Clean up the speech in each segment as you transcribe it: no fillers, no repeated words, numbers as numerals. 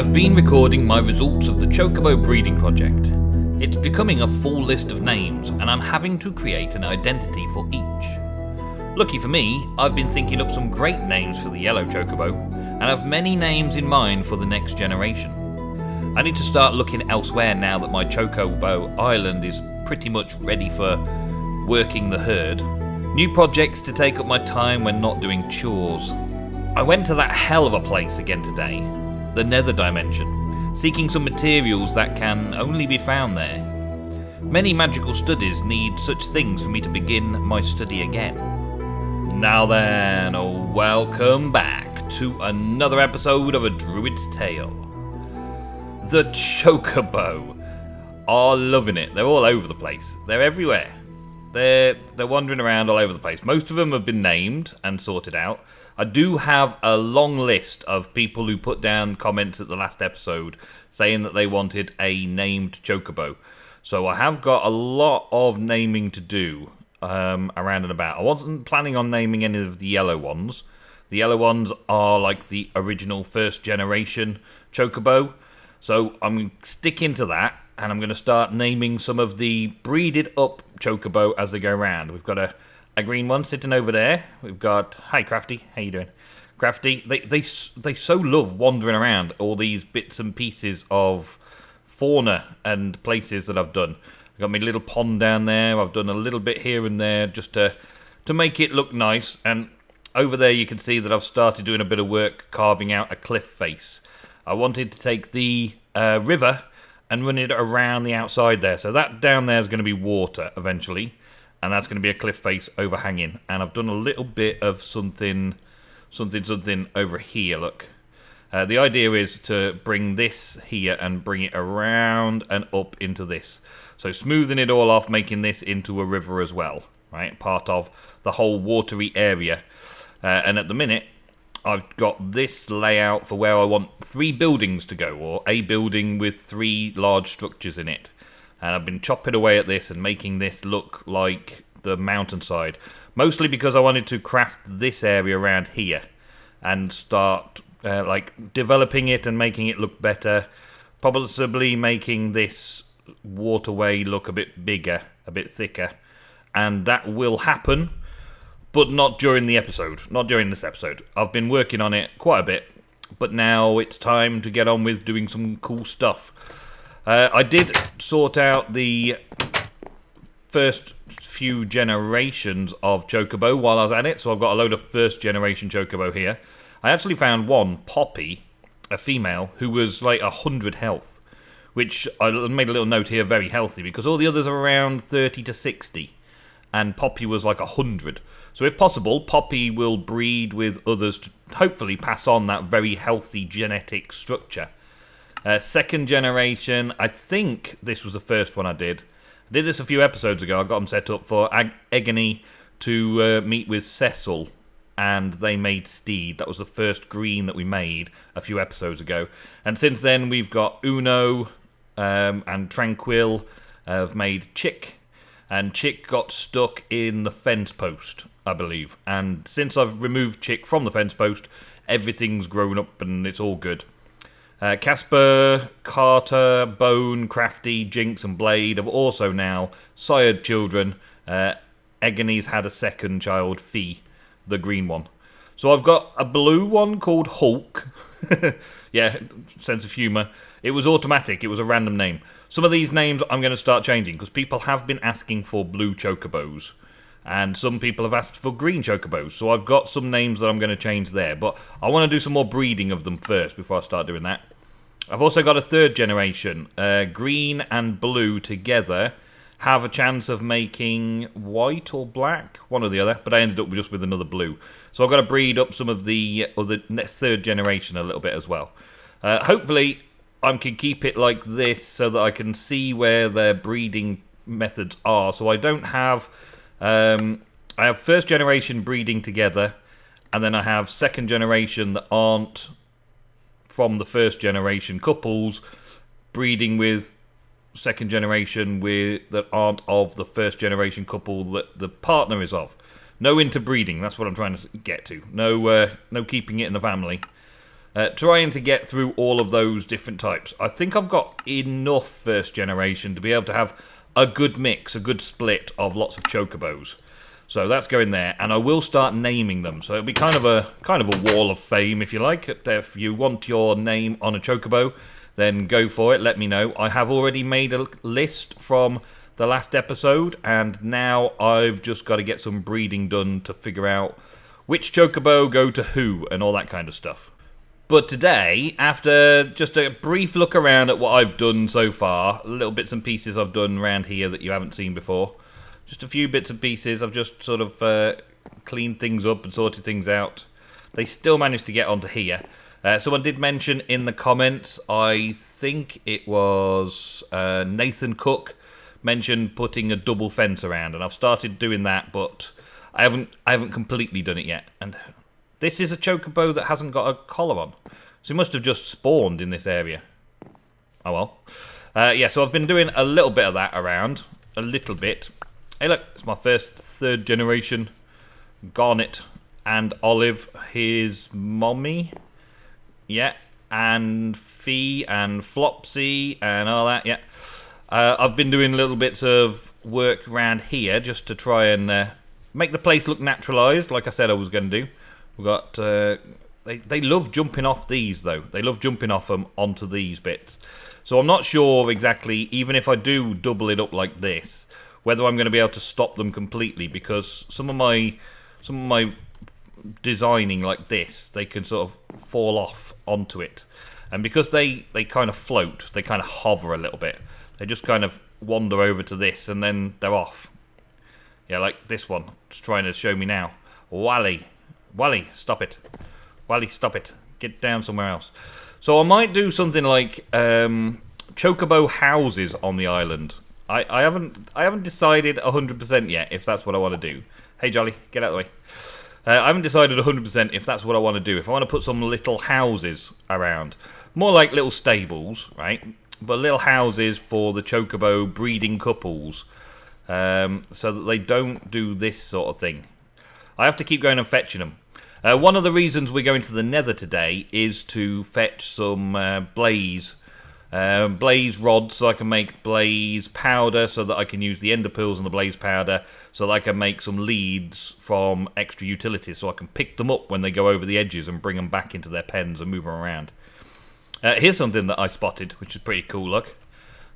I've been recording my results of the Chocobo breeding project. It's becoming a full list of names, and I'm having to create an identity for each. Lucky for me, I've been thinking up some great names for the yellow Chocobo, and have many names in mind for the next generation. I need to start looking elsewhere now that my Chocobo island is pretty much ready for working the herd. New projects to take up my time when not doing chores. I went to that hell of a place again today, the Nether dimension, seeking some materials that can only be found there. Many magical studies need such things for me to begin my study again. Now then, welcome back to another episode of A Druid's Tale. The Chocobo are loving it. They're all over the place. They're everywhere. They're wandering around all over the place. Most of them have been named and sorted out. I do have a long list of people who put down comments at the last episode saying that they wanted a named Chocobo. So I have got a lot of naming to do around and about. I wasn't planning on naming any of the yellow ones. The yellow ones are like the original first generation Chocobo. So I'm sticking to that, and I'm going to start naming some of the breeded up Chocobo as they go around. We've got a green one sitting over there. We've got, hi Crafty, how you doing? Crafty, they so love wandering around all these bits and pieces of fauna and places that I've done. I've got my little pond down there. I've done a little bit here and there just to make it look nice. And over there you can see that I've started doing a bit of work carving out a cliff face. I wanted to take the river and run it around the outside there. So that down there is going to be water eventually. And that's going to be a cliff face overhanging. And I've done a little bit of something over here, look. The idea is to bring this here and bring it around and up into this. So smoothing it all off, making this into a river as well, right? Part of the whole watery area. And at the minute, I've got this layout for where I want 3 buildings to go, or a building with 3 large structures in it. And I've been chopping away at this and making this look like the mountainside. Mostly because I wanted to craft this area around here and start developing it and making it look better. Possibly making this waterway look a bit bigger, a bit thicker. And that will happen, but not during the episode. Not during this episode. I've been working on it quite a bit, but now it's time to get on with doing some cool stuff. I did sort out the first few generations of Chocobo while I was at it, so I've got a load of first generation Chocobo here. I actually found one, Poppy, a female, who was like 100 health, which I made a little note here, very healthy, because all the others are around 30 to 60, and Poppy was like 100. So if possible, Poppy will breed with others to hopefully pass on that very healthy genetic structure. Second generation, I think this was the first one I did. I did this a few episodes ago. I got them set up for Egony to meet with Cecil, and they made Steed. That was the first green that we made a few episodes ago. And since then, we've got Uno and Tranquil have made Chick, and Chick got stuck in the fence post, I believe. And since I've removed Chick from the fence post, everything's grown up and it's all good. Casper, Carter, Bone, Crafty, Jinx and Blade have also now sired children. Egony's had a second child, Fee, the green one. So I've got a blue one called Hulk. Yeah, sense of humour. It was automatic, it was a random name. Some of these names I'm going to start changing because people have been asking for blue Chocobos. And some people have asked for green Chocobos. So I've got some names that I'm going to change there. But I want to do some more breeding of them first before I start doing that. I've also got a third generation. Green and blue together have a chance of making white or black. One or the other. But I ended up just with another blue. So I've got to breed up some of the next third generation a little bit as well. Hopefully I can keep it like this so that I can see where their breeding methods are. So I don't have... I have first generation breeding together, and then I have second generation that aren't from the first generation couples breeding with second generation that aren't of the first generation couple that the partner is of. No interbreeding, that's what I'm trying to get to. No keeping it in the family. trying to get through all of those different types. I think I've got enough first generation to be able to have a good mix, a good split of lots of chocobos. So that's going there, and I will start naming them. So it'll be kind of a wall of fame, if you like. If you want your name on a chocobo, then go for it. Let me know. I have already made a list from the last episode, and now I've just got to get some breeding done to figure out which chocobo go to who and all that kind of stuff. But today, after just a brief look around at what I've done so far, little bits and pieces I've done around here that you haven't seen before, just a few bits and pieces, I've just sort of cleaned things up and sorted things out. They still managed to get onto here. Someone did mention in the comments, I think it was Nathan Cook, mentioned putting a double fence around, and I've started doing that, but I haven't completely done it yet. And this is a chocobo that hasn't got a collar on, so he must have just spawned in this area. Oh well. Yeah, so I've been doing a little bit of that around, a little bit. Hey look, it's my first third generation Garnet and Olive, his mommy. Yeah, and Fee and Flopsy and all that, yeah. I've been doing little bits of work around here just to try and make the place look naturalised, like I said I was going to do. We've got... they love jumping off these, though. They love jumping off them onto these bits. So I'm not sure exactly, even if I do double it up like this, whether I'm going to be able to stop them completely, because some of my designing like this, they can sort of fall off onto it. And because they kind of float, they kind of hover a little bit. They just kind of wander over to this and then they're off. Yeah, like this one. It's trying to show me now. Wally, stop it. Wally, stop it. Get down somewhere else. So I might do something like Chocobo Houses on the island. I haven't decided 100% yet if that's what I want to do. Hey Jolly, get out of the way. I haven't decided 100% if that's what I want to do. If I want to put some little houses around. More like little stables, right? But little houses for the chocobo breeding couples. So that they don't do this sort of thing. I have to keep going and fetching them. One of the reasons we're going to the Nether today is to fetch some blaze rods, so I can make blaze powder, so that I can use the ender pearls and the blaze powder, so that I can make some leads from extra utilities, so I can pick them up when they go over the edges and bring them back into their pens and move them around. Here's something that I spotted, which is pretty cool. Look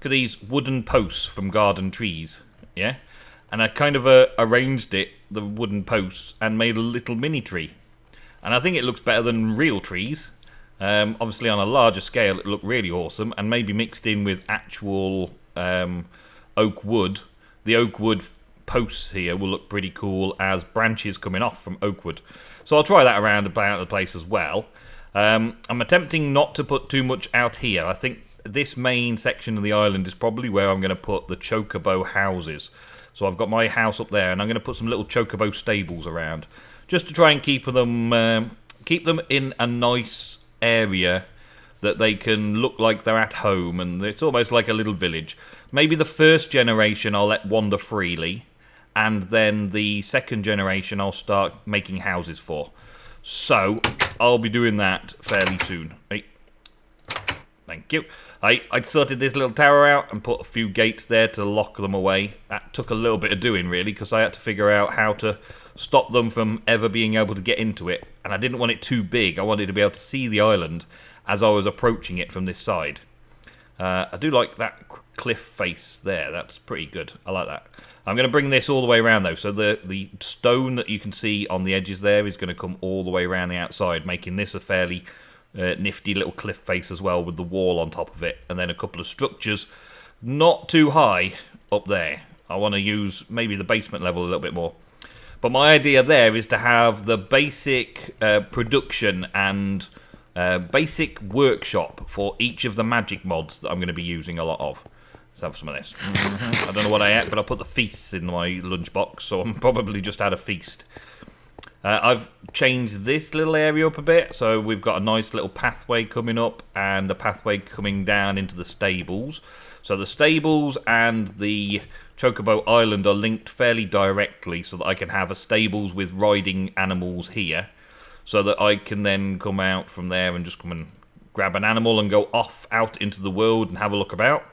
at these wooden posts from garden trees. Yeah, and I kind of arranged the wooden posts, and made a little mini tree. And I think it looks better than real trees. Obviously on a larger scale it looked really awesome, and maybe mixed in with actual oak wood. The oak wood posts here will look pretty cool as branches coming off from oak wood. So I'll try that around about the place as well. I'm attempting not to put too much out here. I think this main section of the island is probably where I'm going to put the Chocobo Houses. So I've got my house up there, and I'm going to put some little Chocobo stables around, just to try and keep them in a nice area that they can look like they're at home, and it's almost like a little village. Maybe the first generation I'll let wander freely, and then the second generation I'll start making houses for. So I'll be doing that fairly soon. Hey. Thank you. I sorted this little tower out and put a few gates there to lock them away. That took a little bit of doing, really, because I had to figure out how to stop them from ever being able to get into it. And I didn't want it too big. I wanted to be able to see the island as I was approaching it from this side. I do like that cliff face there. That's pretty good. I like that. I'm going to bring this all the way around, though. So the stone that you can see on the edges there is going to come all the way around the outside, making this a fairly nifty little cliff face as well, with the wall on top of it, and then a couple of structures not too high up there. I want to use maybe the basement level a little bit more. But my idea there is to have the basic production and basic workshop for each of the magic mods that I'm going to be using a lot of. Let's have some of this. I don't know what I ate, but I put the feasts in my lunchbox, so I'm probably just had a feast. I've changed this little area up a bit, so we've got a nice little pathway coming up and a pathway coming down into the stables. So the stables and the Chocobo Island are linked fairly directly, so that I can have a stables with riding animals here. so that I can then come out from there and just come and grab an animal and go off out into the world and have a look about.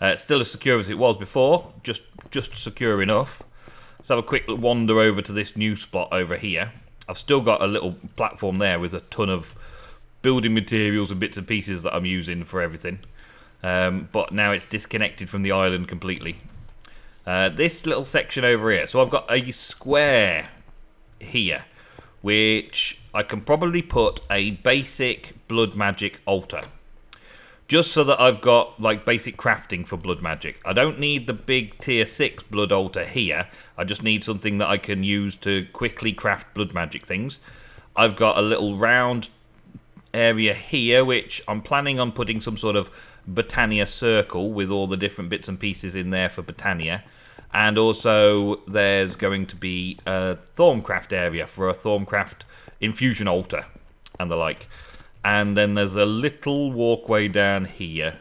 It's still as secure as it was before, just secure enough. Let's have a quick wander over to this new spot over here. I've still got a little platform there with a ton of building materials and bits and pieces that I'm using for everything. But now it's disconnected from the island completely. This little section over here. So I've got a square here, which I can probably put a basic blood magic altar. Just so that I've got like basic crafting for blood magic. I don't need the big tier 6 blood altar here. I just need something that I can use to quickly craft blood magic things. I've got a little round area here, which I'm planning on putting some sort of Botania circle with all the different bits and pieces in there for Botania. And also there's going to be a Thorncraft area for a Thorncraft infusion altar and the like. And then there's a little walkway down here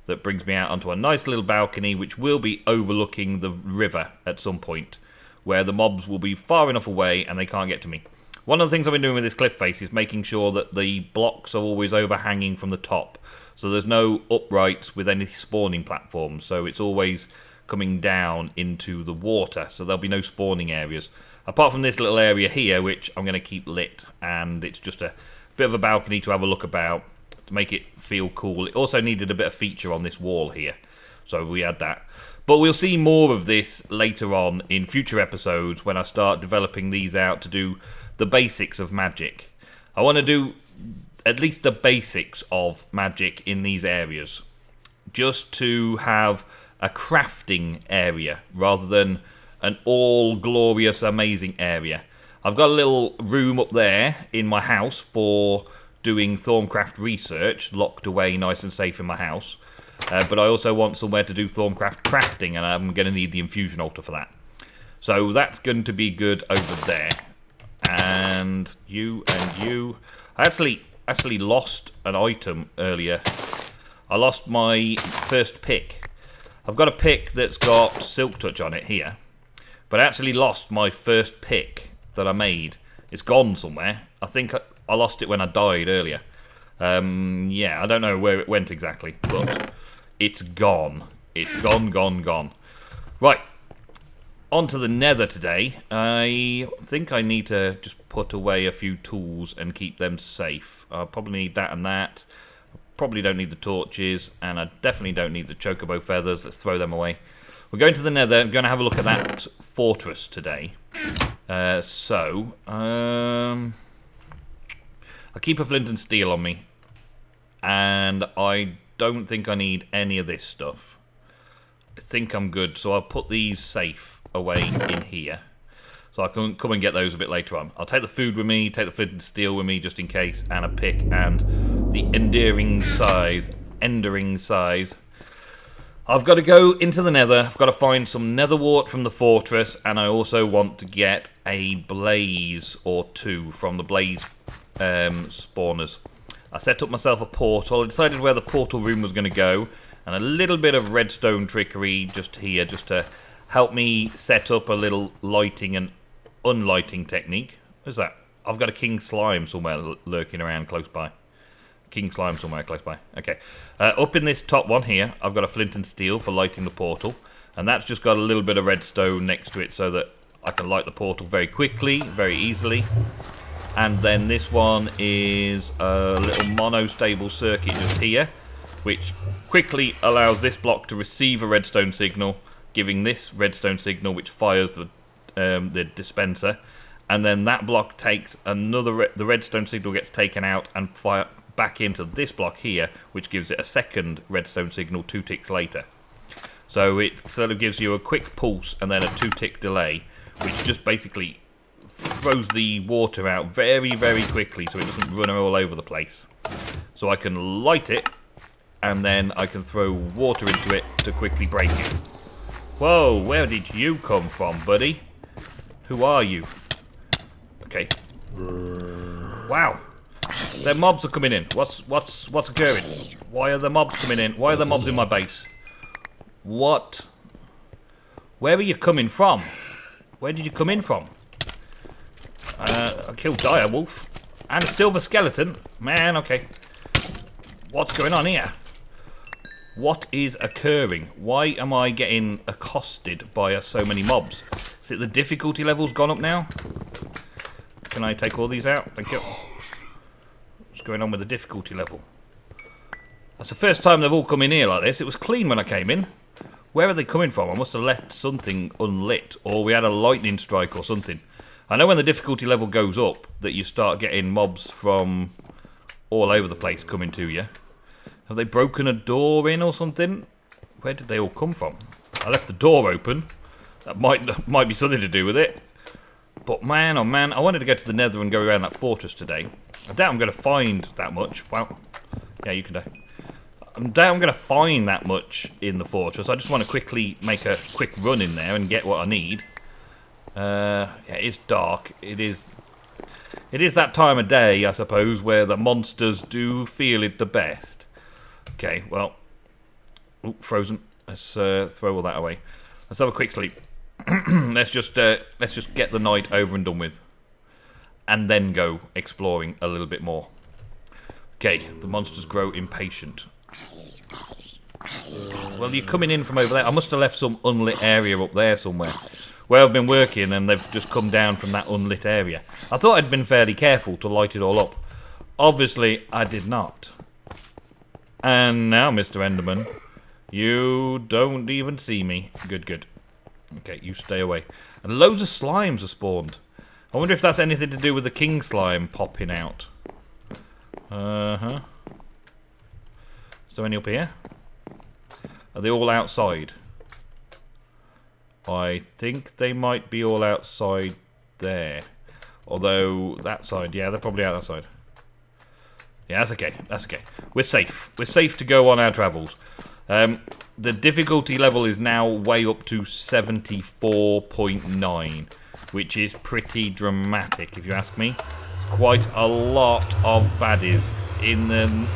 that brings me out onto a nice little balcony, which will be overlooking the river at some point, where the mobs will be far enough away and they can't get to me. One of the things I've been doing with this cliff face is making sure that the blocks are always overhanging from the top, so there's no uprights with any spawning platforms, so it's always coming down into the water, so there'll be no spawning areas. Apart from this little area here, which I'm going to keep lit, and it's just a bit of a balcony to have a look about, to make it feel cool. It also needed a bit of feature on this wall here, so we had that. But we'll see more of this later on in future episodes when I start developing these out to do the basics of magic. I want to do at least the basics of magic in these areas, just to have a crafting area rather than an all glorious amazing area. I've got a little room up there in my house for doing Thorncraft research, locked away nice and safe in my house. But I also want somewhere to do Thorncraft crafting, and I'm going to need the infusion altar for that. So that's going to be good over there. And you and you. I actually lost an item earlier. I lost my first pick. I've got a pick that's got Silk Touch on it here, but I actually lost my first pick that I made. It's gone somewhere. I think I lost it when I died earlier. Yeah, I don't know where it went exactly, but it's gone. It's gone. Right, on to the Nether today. I think I need to just put away a few tools and keep them safe. I probably need that and that. I probably don't need the torches, and I definitely don't need the Chocobo feathers. Let's throw them away. We're going to the Nether. I'm going to have a look at that fortress today. I keep a flint and steel on me, and I don't think I need any of this stuff. I think I'm good, so I'll put these safe away in here, so I can come and get those a bit later on. I'll take the food with me, take the flint and steel with me just in case, and a pick, and the endering size. I've got to go into the Nether. I've got to find some nether wart from the fortress, and I also want to get a blaze or two from the blaze spawners. I set up myself a portal. I decided where the portal room was going to go, and a little bit of redstone trickery just here, just to help me set up a little lighting and unlighting technique. What's that? I've got a king slime somewhere lurking around close by. King slime somewhere close by. Okay. Up in this top one here, I've got a flint and steel for lighting the portal, and that's just got a little bit of redstone next to it so that I can light the portal very quickly, very easily. And then this one is a little monostable circuit just here, which quickly allows this block to receive a redstone signal, giving this redstone signal which fires the dispenser, and then that block takes another. The redstone signal gets taken out and fire back into this block here, which gives it a second redstone signal 2 ticks later. So it sort of gives you a quick pulse and then a 2-tick delay, which just basically throws the water out very, very quickly so it doesn't run all over the place. So I can light it, and then I can throw water into it to quickly break it. Whoa, where did you come from, buddy? Who are you? Okay. Wow. Their mobs are coming in. What's occurring? Why are the mobs coming in? Why are the mobs in my base? What? Where are you coming from? Where did you come in from? I killed Direwolf. And a silver skeleton. Man, okay. What's going on here? What is occurring? Why am I getting accosted by so many mobs? Is it the difficulty level's gone up now? Can I take all these out? Thank you. What's going on with the difficulty level? That's the first time they've all come in here like this. It was clean when I came in. Where are they coming from? I must have left something unlit, or we had a lightning strike or something. I know when the difficulty level goes up that you start getting mobs from all over the place coming to you. Have they broken a door in or something? Where did they all come from? I left the door open. That might be something to do with it. But man, oh man, I wanted to go to the Nether and go around that fortress today. I doubt I'm going to find that much. Well, yeah, you can die. I doubt I'm going to find that much in the fortress. I just want to quickly make a quick run in there and get what I need. Yeah, it's dark. It is that time of day, I suppose, where the monsters do feel it the best. Okay, well, ooh, frozen. Let's throw all that away. Let's have a quick sleep. let's just get the night over and done with, and then go exploring a little bit more. Okay, the monsters grow impatient. Well, you're coming in from over there. I must have left some unlit area up there somewhere where I've been working, and they've just come down from that unlit area. I thought I'd been fairly careful to light it all up. Obviously, I did not. And now, Mr. Enderman, you don't even see me. Good, good. Okay, you stay away. And loads of slimes are spawned. I wonder if that's anything to do with the king slime popping out. Uh-huh. Is there any up here? Are they all outside? I think they might be all outside there. Although, that side, yeah, they're probably out that side. Yeah, that's okay. That's okay. We're safe. We're safe to go on our travels. The difficulty level is now way up to 74.9, which is pretty dramatic, if you ask me. It's quite a lot of baddies in the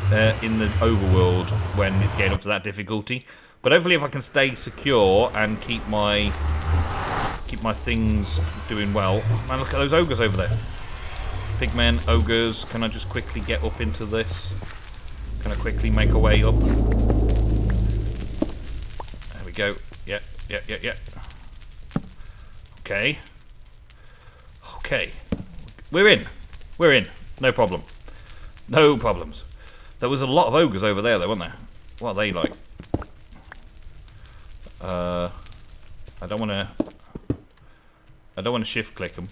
overworld when it's getting up to that difficulty. But hopefully, if I can stay secure and keep my things doing well. Man, look at those ogres over there. Pigmen, ogres. Can I just quickly get up into this? Can I quickly make a way up? There we go. Yeah. Okay. Okay. We're in. We're in. No problem. No problems. There was a lot of ogres over there, though, wasn't there? What are they like? I don't want to shift click them.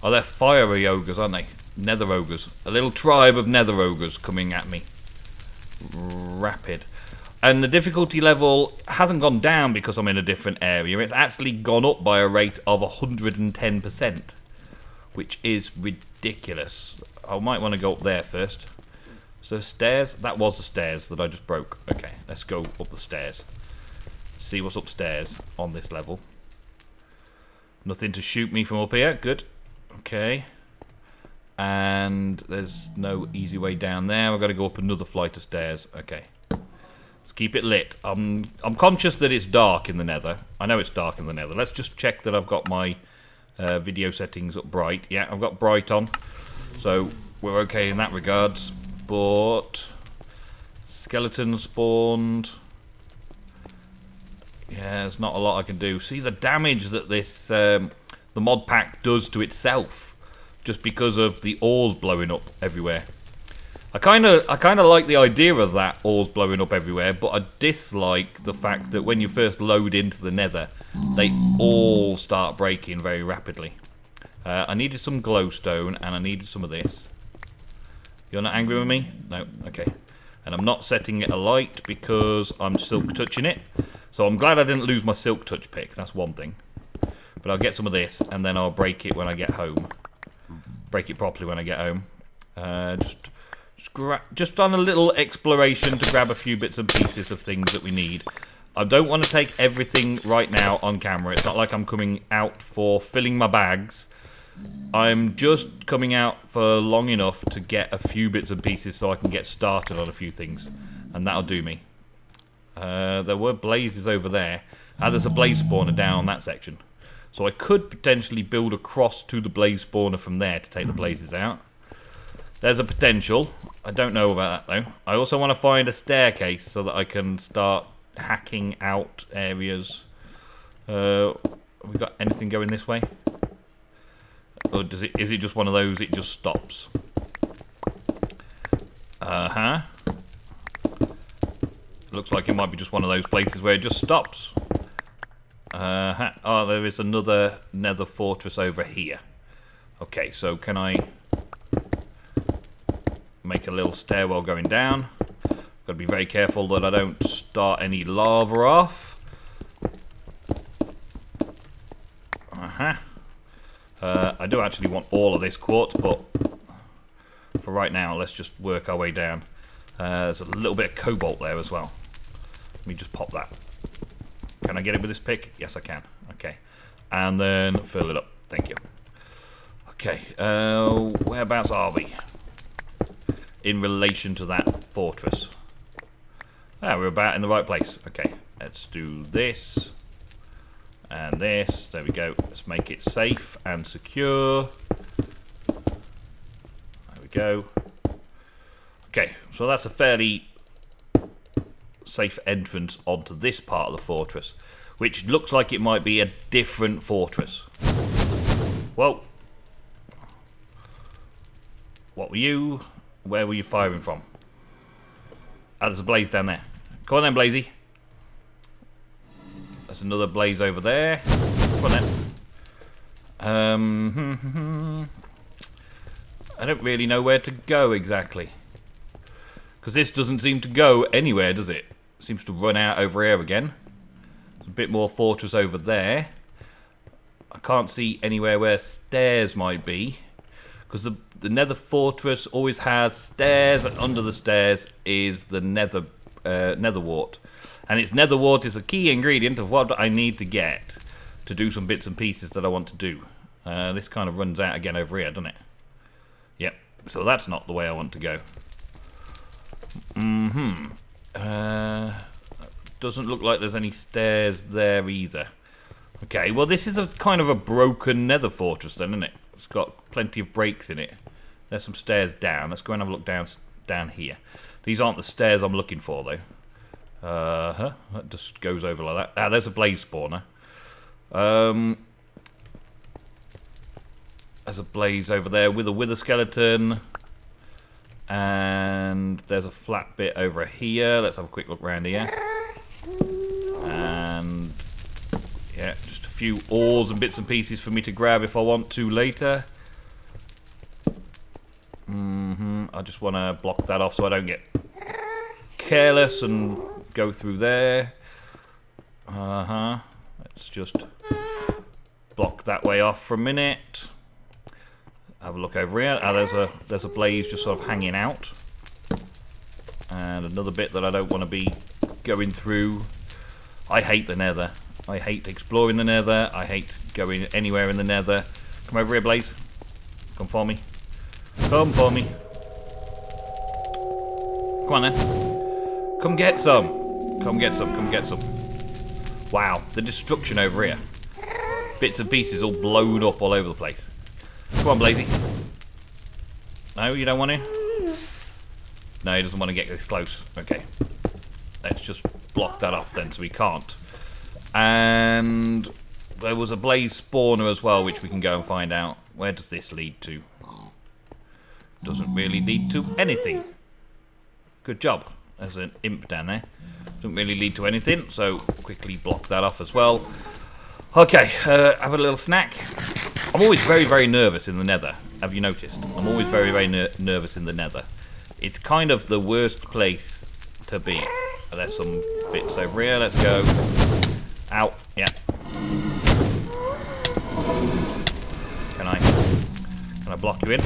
Oh, they're fiery ogres, aren't they? Nether ogres. A little tribe of nether ogres coming at me. Rapid. And the difficulty level hasn't gone down because I'm in a different area. It's actually gone up by a rate of 110%, which is ridiculous. I might want to go up there first. So stairs? That was the stairs that I just broke. Okay, let's go up the stairs. See what's upstairs on this level. Nothing to shoot me from up here. Good. Okay. And there's no easy way down there. I've got to go up another flight of stairs. Okay. Let's keep it lit. I'm conscious that it's dark in the Nether. I know it's dark in the Nether. Let's just check that I've got my video settings up bright. Yeah, I've got bright on. So we're okay in that regards. But skeleton spawned. Yeah, there's not a lot I can do. See the damage that this the mod pack does to itself, just because of the ores blowing up everywhere. I kind of like the idea of that ores blowing up everywhere, but I dislike the fact that when you first load into the Nether, they all start breaking very rapidly. I needed some glowstone and I needed some of this. You're not angry with me? No. Okay. And I'm not setting it alight because I'm silk touching it. So I'm glad I didn't lose my silk touch pick. That's one thing. But I'll get some of this and then I'll break it when I get home. Break it properly when I get home. Just on a little exploration to grab a few bits and pieces of things that we need. I don't want to take everything right now on camera. It's not like I'm coming out for filling my bags. I'm just coming out for long enough to get a few bits and pieces so I can get started on a few things. And that'll do me. There were blazes over there. There's a blaze spawner down on that section. So I could potentially build across to the blaze spawner from there to take the blazes out. There's a potential. I don't know about that, though. I also want to find a staircase so that I can start hacking out areas. Have we got anything going this way? Or is it just one of those, it just stops? Uh-huh. Looks like it might be just one of those places where it just stops. Uh-huh. Oh, there is another nether fortress over here. Okay, so can I make a little stairwell going down? Got to be very careful that I don't start any lava off. Uh-huh. I do actually want all of this quartz, but for right now, let's just work our way down. There's a little bit of cobalt there as well. Let me just pop that. Can I get it with this pick? Yes, I can. Okay. And then fill it up. Thank you. Okay. Whereabouts are we in relation to that fortress? Ah, we're about in the right place. Okay. Let's do this. And this. There we go. Let's make it safe and secure. There we go. Okay, so that's a fairly safe entrance onto this part of the fortress, which looks like it might be a different fortress. Whoa. What were you? Where were you firing from? Ah, there's a blaze down there. Come on then, Blazy. There's another blaze over there. Come on then. I don't really know where to go exactly. Because this doesn't seem to go anywhere, does it? It seems to run out over here again. There's a bit more fortress over there. I can't see anywhere where stairs might be. Because the nether fortress always has stairs, and under the stairs is the nether wart. And its nether wart is a key ingredient of what I need to get to do some bits and pieces that I want to do. This kind of runs out again over here, doesn't it? Yep. So that's not the way I want to go. Doesn't look like there's any stairs there either. Okay, well this is a kind of a broken nether fortress then, isn't it? It's got plenty of breaks in it. There's some stairs down. Let's go and have a look down here. These aren't the stairs I'm looking for though. That just goes over like that. Ah, there's a blaze spawner. There's a blaze over there with a wither skeleton. And there's a flat bit over here. Let's have a quick look around here. And yeah, just a few ores and bits and pieces for me to grab if I want to later. I just want to block that off so I don't get careless and go through there. Let's just block that way off for a minute. Have a look over here. Ah, there's a blaze just sort of hanging out, and another bit that I don't want to be going through. I hate the Nether. I hate exploring the Nether. I hate going anywhere in the Nether. Come over here, Blaze. Come for me. Come for me. Come on then. Come get some. Come get some. Come get some. Wow, the destruction over here. Bits and pieces all blown up all over the place. Come on, Blazy. No, you don't want to? No, he doesn't want to get this close. Okay. Let's just block that off then so we can't. And there was a blaze spawner as well, which we can go and find out. Where does this lead to? Doesn't really lead to anything. Good job. There's an imp down there. Doesn't really lead to anything, so quickly block that off as well. Okay, have a little snack. I'm always very, very nervous in the Nether. Have you noticed? I'm always very, very nervous in the Nether. It's kind of the worst place to be. There's some bits over here. Let's go. Ow. Yeah. Can I block you in?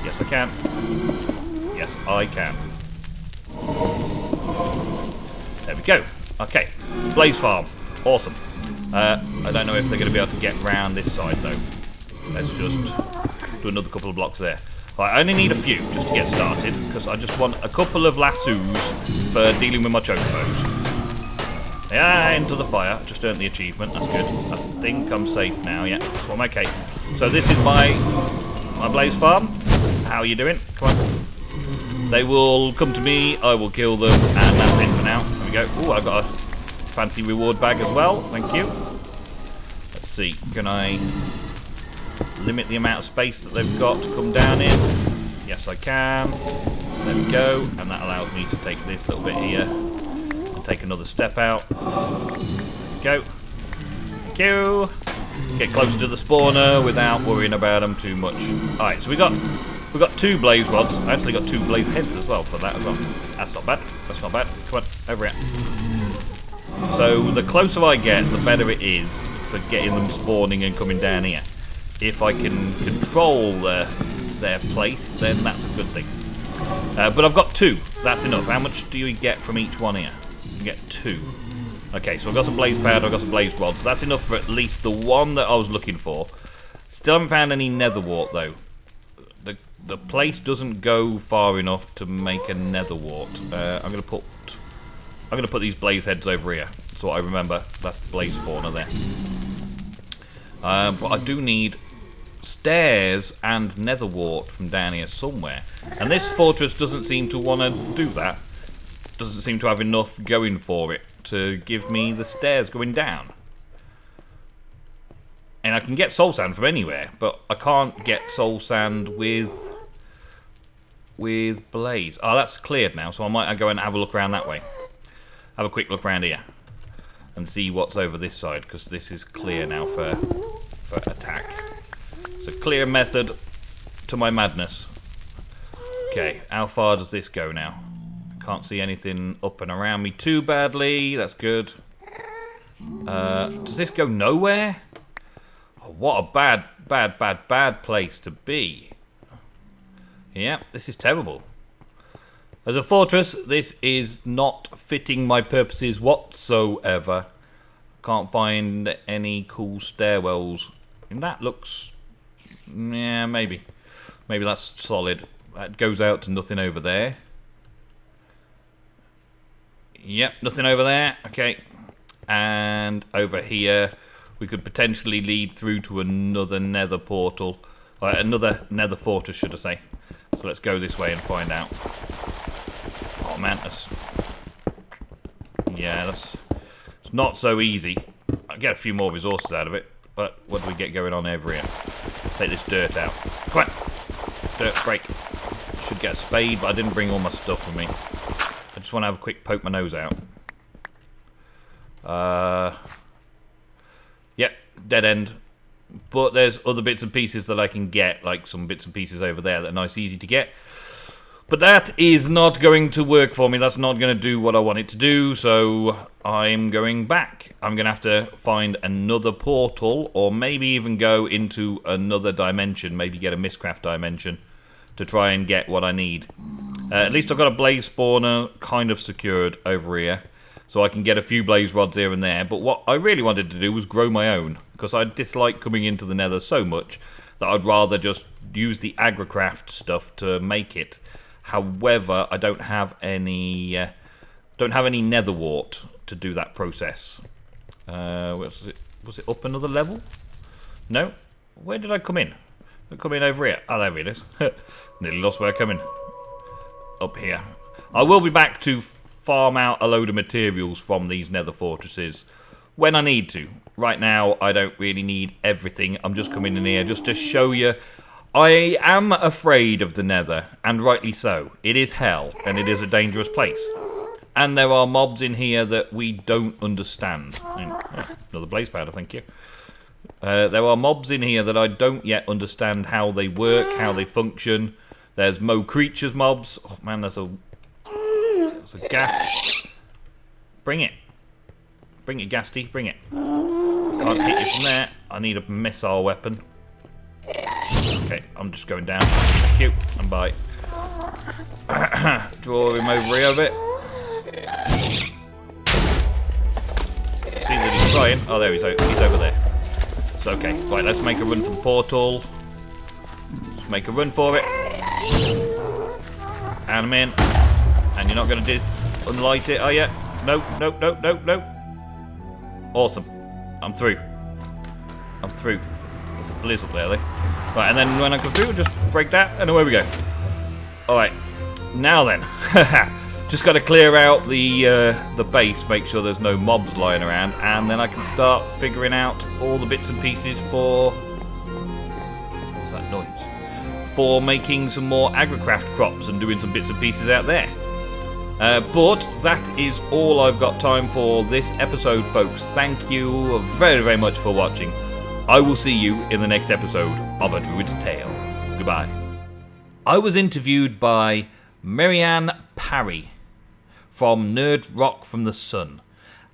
Yes, I can. Yes, I can. There we go. Okay. Blaze farm. Awesome. I don't know if they're going to be able to get round this side though. Let's just do another couple of blocks there. Right, I only need a few just to get started because I just want a couple of lassos for dealing with my chocobos. Yeah, into the fire. Just earned the achievement. That's good. I think I'm safe now. Yeah, so I'm okay. So this is my my blaze farm. How are you doing? Come on. They will come to me, I will kill them, and that's it for now. There we go. Ooh, I got a fancy reward bag as well. Thank you. Let's see. Can I limit the amount of space that they've got to come down in? Yes, I can. There we go. And that allows me to take this little bit here and take another step out. There we go. Thank you. Get closer to the spawner without worrying about them too much. Alright, so we got 2 blaze rods. I actually got 2 blaze heads as well for that as well. That's not bad. That's not bad. Come on, over here. So the closer I get, the better it is for getting them spawning and coming down here. If I can control their place, then that's a good thing. But I've got 2. That's enough. How much do you get from each one here? You get 2. Okay, so I've got some blaze powder, I've got some blaze rods. That's enough for at least the one that I was looking for. Still haven't found any nether wart though. The place doesn't go far enough to make a nether wart. I'm gonna put these blaze heads over here. That's what I remember. That's the blaze spawner there. But I do need stairs and nether wart from down here somewhere. And this fortress doesn't seem to want to do that. Doesn't seem to have enough going for it to give me the stairs going down. And I can get soul sand from anywhere, but I can't get soul sand with blaze. Oh, that's cleared now, so I might go and have a look around that way. Have a quick look around here and see what's over this side, because this is clear now for attack. It's a clear method to my madness. Okay, how far does this go now? Can't see anything up and around me too badly. That's good. Does this go nowhere? Oh, what a bad place to be. Yeah, this is terrible. As a fortress, this is not fitting my purposes whatsoever. Can't find any cool stairwells. And that looks... yeah, maybe. Maybe that's solid. That goes out to nothing over there. Yep, nothing over there. Okay. And over here, we could potentially lead through to another nether portal. Another nether fortress, should I say. So let's go this way and find out. Oh man, that's it's not so easy. I get a few more resources out of it, but what do we get going on over here? Take this dirt out. Come on, dirt break. Should get a spade, but I didn't bring all my stuff with me. I just want to have a quick poke my nose out. Yep, dead end. But there's other bits and pieces that I can get, like some bits and pieces over there that are nice, easy to get. But that is not going to work for me. That's not going to do what I want it to do, so I'm going back. I'm going to have to find another portal, or maybe even go into another dimension, maybe get a Mistcraft dimension to try and get what I need. At least I've got a blaze spawner kind of secured over here, so I can get a few blaze rods here and there. But what I really wanted to do was grow my own, because I dislike coming into the nether so much that I'd rather just use the agricraft stuff to make it. However, I don't have any nether wart to do that process. Was it up another level? No? Where did I come in? I come in over here. Oh, there it is. Nearly lost where I come in. Up here. I will be back to farm out a load of materials from these nether fortresses when I need to. Right now, I don't really need everything. I'm just coming in here just to show you. I am afraid of the nether, and rightly so. It is hell, and it is a dangerous place. And there are mobs in here that we don't understand. Another blaze powder, thank you. There are mobs in here that I don't yet understand how they work, how they function. There's Mo Creatures mobs. Oh man, there's a ghast. Bring it. Bring it, Ghasty, bring it. Can't hit you from there. I need a missile weapon. Okay, I'm just going down. Thank you, and bye. Draw him over here a bit. See that he's trying. Oh, there he's over there. It's okay. Right, let's make a run for the portal. Let's make a run for it. And I'm in. And you're not going to unlight it, are you? No, no, no, no, no. Awesome. I'm through. I'm through. there's a bliss up there, though. Right, and then when I come through, just break that, and away we go. Alright, now then. Just got to clear out the base, make sure there's no mobs lying around, and then I can start figuring out all the bits and pieces for... What's that noise? For making some more agricraft crops and doing some bits and pieces out there. But that is all I've got time for this episode, folks. Thank you very, very much for watching. I will see you in the next episode of A Druid's Tale. Goodbye. I was interviewed by Marianne Parry from Nerd Rock from the Sun,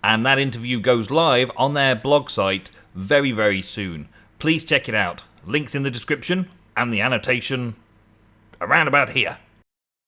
and that interview goes live on their blog site very, very soon. Please check it out. Links in the description and the annotation around about here.